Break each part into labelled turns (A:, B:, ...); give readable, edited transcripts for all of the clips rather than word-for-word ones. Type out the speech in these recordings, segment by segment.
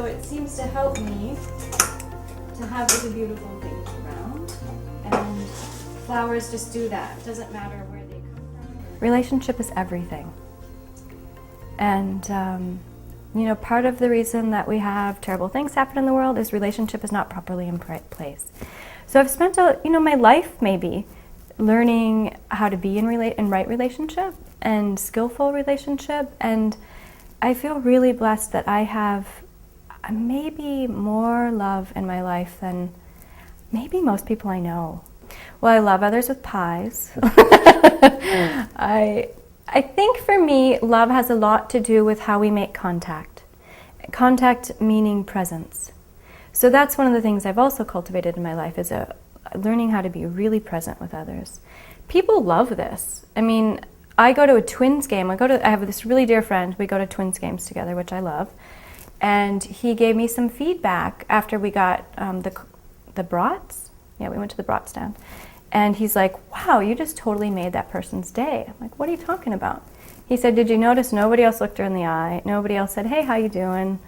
A: So it seems to help me to have really beautiful things around. And flowers just do that. It doesn't matter where they come from. Relationship is everything. And, part of the reason that we have terrible things happen in the world is relationship is not properly in place. So I've spent, my life maybe learning how to be in right relationship and skillful relationship, and I feel really blessed that I have maybe more love in my life than maybe most people I know. Well, I love others with pies. I think for me, love has a lot to do with how we make contact. Contact meaning presence. So that's one of the things I've also cultivated in my life, is learning how to be really present with others. People love this. I mean, I go to a Twins game. I have this really dear friend. We go to Twins games together, which I love. And he gave me some feedback after we got the brats. Yeah, we went to the brat stand. And he's like, wow, you just totally made that person's day. I'm like, what are you talking about? He said, did you notice nobody else looked her in the eye? Nobody else said, hey, how you doing?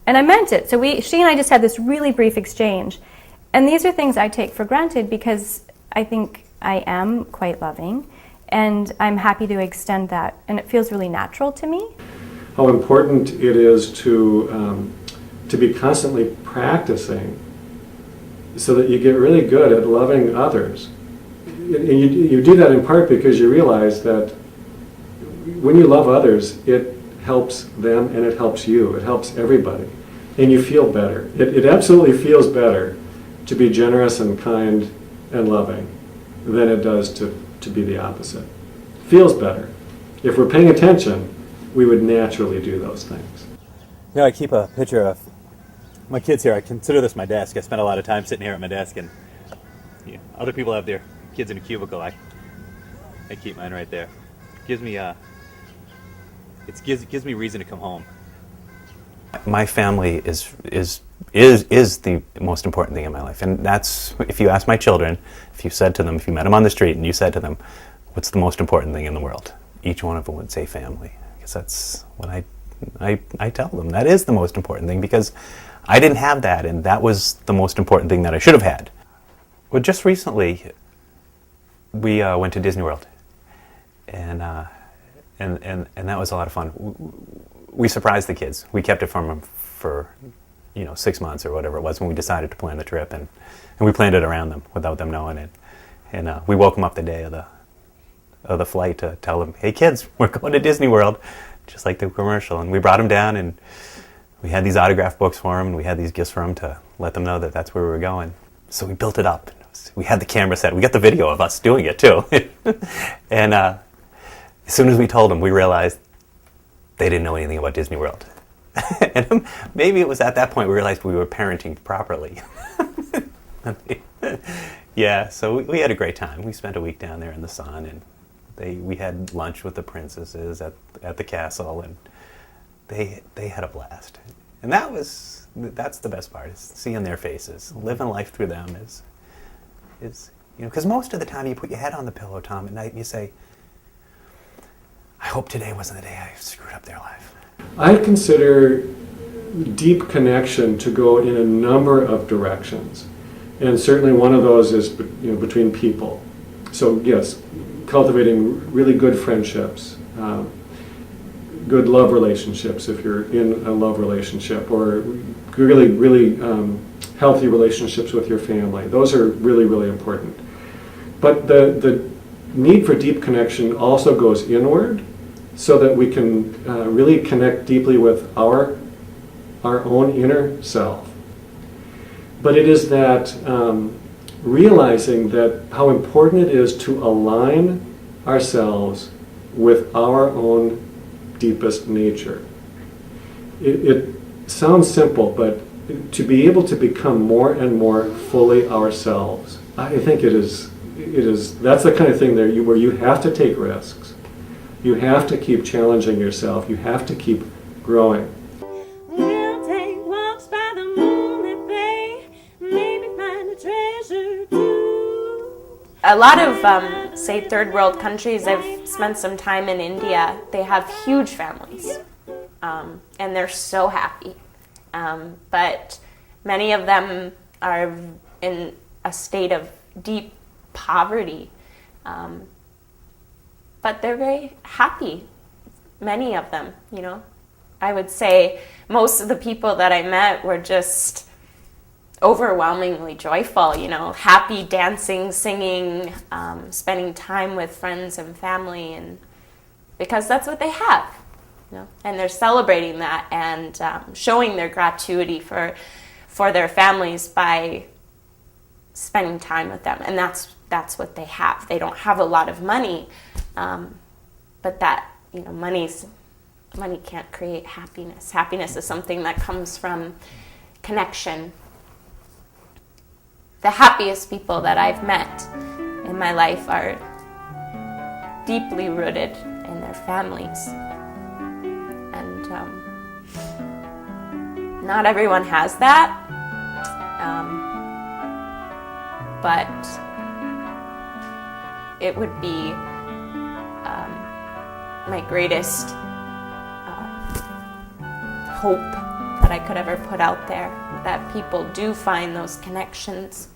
A: And I meant it. So she and I just had this really brief exchange. And these are things I take for granted because I think I am quite loving. And I'm happy to extend that. And it feels really natural to me.
B: How important it is to be constantly practicing so that you get really good at loving others. And you do that in part because you realize that when you love others, it helps them and it helps you. It helps everybody. And you feel better. It absolutely feels better to be generous and kind and loving than it does to be the opposite. Feels better. If we're paying attention, we would naturally do those things.
C: I keep a picture of my kids here. I consider this my desk. I spend a lot of time sitting here at my desk, and other people have their kids in a cubicle. I keep mine right there. Gives me reason to come home.
D: My family is the most important thing in my life, and that's, if you ask my children, if you met them on the street and you said to them, what's the most important thing in the world? Each one of them would say family, because that's what I tell them. That is the most important thing, because I didn't have that, and that was the most important thing that I should have had. Well, just recently, we went to Disney World, and that was a lot of fun. We surprised the kids. We kept it from them for 6 months or whatever it was when we decided to plan the trip, and we planned it around them without them knowing it. And we woke them up the day of the flight to tell them, hey kids, we're going to Disney World, just like the commercial. And we brought them down, and we had these autograph books for them, and we had these gifts for them to let them know that that's where we were going. So we built it up. We had the camera set. We got the video of us doing it too. And as soon as we told them, we realized they didn't know anything about Disney World. And maybe it was at that point we realized we were parenting properly. Yeah, so we had a great time. We spent a week down there in the sun, and we had lunch with the princesses at the castle, and they had a blast. And that's the best part, is seeing their faces. Living life through them is because most of the time you put your head on the pillow, Tom, at night, and you say, I hope today wasn't the day I screwed up their life.
B: I consider deep connection to go in a number of directions. And certainly one of those is between people. So yes, cultivating really good friendships, good love relationships if you're in a love relationship, or really, really healthy relationships with your family. Those are really, really important. But the need for deep connection also goes inward, so that we can really connect deeply with our own inner self. But it is that realizing that how important it is to align ourselves with our own deepest nature. It sounds simple, but to be able to become more and more fully ourselves, I think it is. That's the kind of thing where you have to take risks. You have to keep challenging yourself. You have to keep growing.
E: We'll take walks by the moonlit bay, maybe find a treasure too.
F: A lot of, say, third world countries, I've spent some time in India, they have huge families, and they're so happy. but many of them are in a state of deep poverty. But they're very happy, many of them, you know. I would say most of the people that I met were just overwhelmingly joyful, you know, happy, dancing, singing, spending time with friends and family, and because that's what they have, you know, and they're celebrating that and showing their gratuity for their families by spending time with them, and that's what they have. They don't have a lot of money, but that, you know, money can't create happiness. Happiness is something that comes from connection. The happiest people that I've met in my life are deeply rooted in their families. And not everyone has that, but it would be my greatest hope that I could ever put out there, that people do find those connections